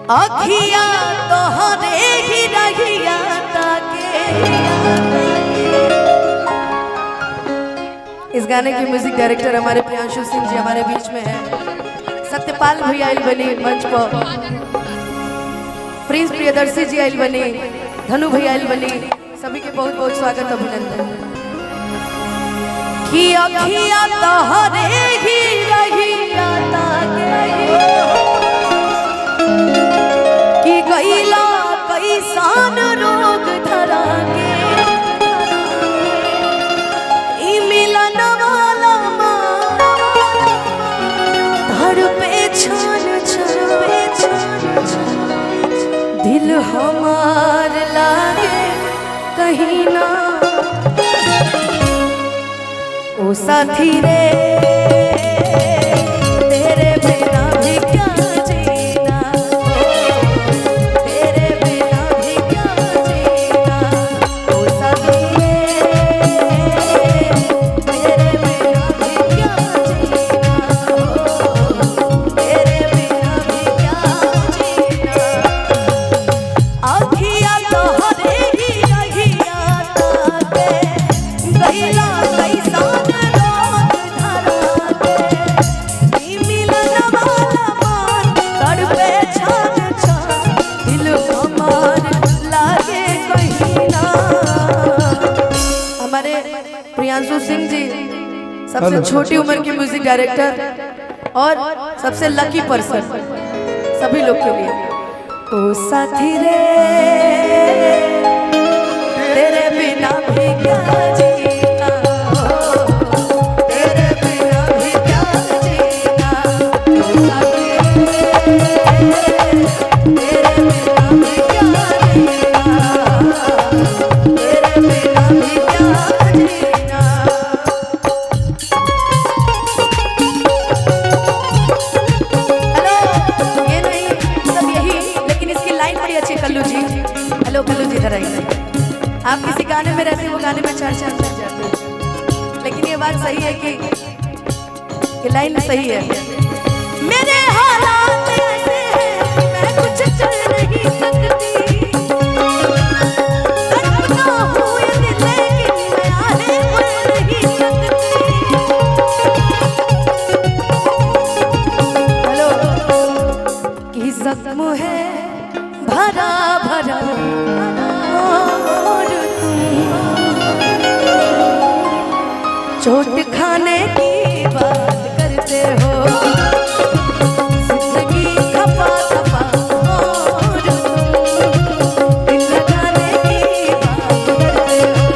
अखिया तोहरे ही रहिया ताके। इस गाने के म्यूजिक डायरेक्टर हमारे प्रियांशु सिंह जी हमारे बीच में है। सत्यपाल भैया आइल बनी मंच पर, प्रिंस प्रियदर्शी जी आइल बनी, धनु भैया आइल बनी, सभी के बहुत बहुत स्वागत अभिनंदन। कि अखिया तोहरे ही रहिया ताके कि गईला कैसान रोग धरा के ई मिलन वाला धड़ पे छान दिल हमार लागे कहीं ना ओ साथी रे तेरे बिना भी क्या जीना, तेरे बिना भी क्या जीना, ओ साथी रे तेरे बिना भी क्या जीना, तेरे बिना भी क्या जीना। अखिया तोहरे ही रहिया ताके गईला कैसान प्रियांशु सिंह जी सबसे छोटी उम्र के म्यूजिक डायरेक्टर और सबसे लकी पर्सन सभी लोग के लिए। ओ साथी रे तेरे बिना भी क्या जीना, तेरे बिना भी क्या जीना, ओ साथी रे तेरे बिना भी क्या जीना, तेरे बिना भी क्या जीना। आप किसी गाने में रहते वो गाने में चार चार चढ़ जाते हैं, लेकिन ये बात सही है कि लाइन सही है। मेरे हालात ऐसे हैं मैं कुछ चल नहीं सकती, करता हूँ ये दिल लेकिन मैं आगे बढ़ नहीं सकती। हेलो कि जख्म है भरा भरा चोट खाने की बात करते हो, जिंदगी खपा खपा और दिल लगाने की बात करते हो।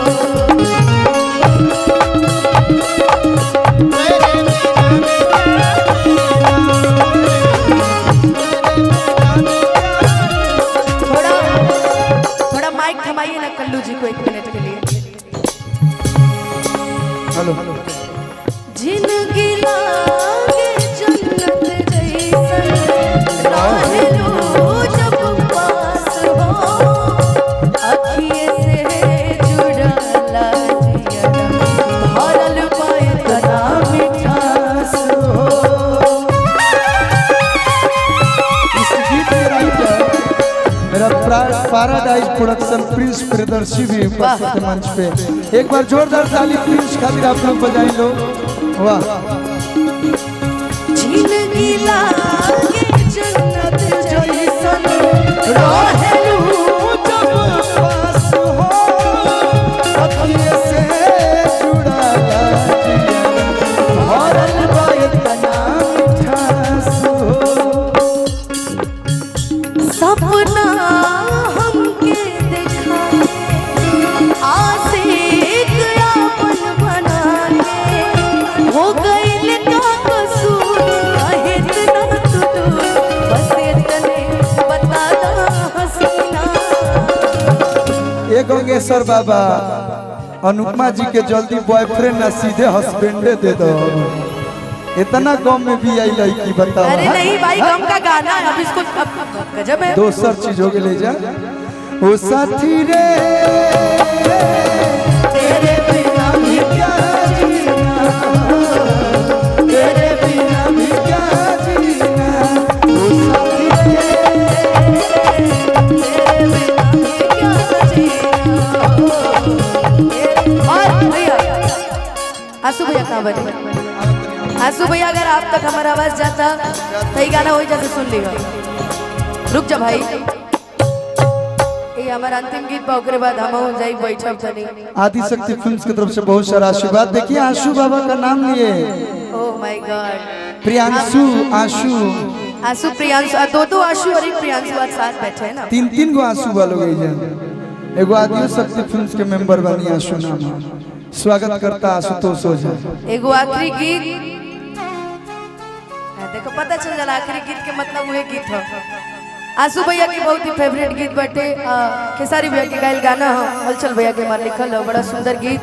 थोड़ा माइक थमाइए ना कल्लू जी को 1 मिनट के लिए। हेलो जिंदगी लागे जन्नत जैसन राहे लो जब पास हो, अखिए से जुड़ला जिया भरल पाए तना मिठास हो। इस गीत के राइटर मेरा पैराडाइज प्रोडक्शन प्रिंस प्रियदर्शी भी उपस्थित है मंच पे। एक बार जोरदार ताली प्रिंस खातिर आप लोग बजाएं लो। वाह। जिंदगी लागे जन्नत जैसन राहे लो जब पास हो, अखिए से जुड़ला जिया भरल पाए तना मिठास हो। सपना हमके देखा आशिक अपन बना के हो गइल का कसूर काहे इतना तू दूर, बस इतने बता दा हसीना। एक गंगेश्वर बाबा अनुपमा जी के जल्दी बॉयफ्रेंड ना सीधे हस्बैंडे दे दो। इतना गम में भी आई लड़की बताओ। अरे नहीं भाई गम का गाना है, अब इसको गजब है। दोसर चीज हो के ले जा। ओ साथी रे तेरे बिना भी क्या जीना, तेरे बिना भी क्या जीना, ओ साथी रे कहाँ बने? आंसू भैया अगर आप तक हमारा आवाज जाता तो ये गाना वही जैसे सुन लेगा। रुक जा भाई, ये हमारा अंतिम गीत बा, ओकरे बाद हम हो जाई बैठब तनी। आदिशक्ति फिल्म्स की तरफ से बहुत सारा आशीर्वाद। देखिए आशु बाबा का नाम लिए, oh my God, Priyanshu, Ashu, आंसू प्रियांशु, दो आंसू और एक प्रियांशु आज साथ बैठे हैं ना। तीन गो आशु वालों गई है। एगो आदिशक्ति फिल्म्स के मेंबर बनी आशु नाम। स्वागत करता आशुतोष ओझा। एगो आखिरी गीत देखो, पता चल जाला आखिरी गीत के मतलब वही गीत हो। आंसू भैया की बहुत ही फेवरेट गीत बटे, खेसारी भैया के गायल गाना हो, हलचल भैया के मार लिखल हो, बड़ा सुंदर गीत।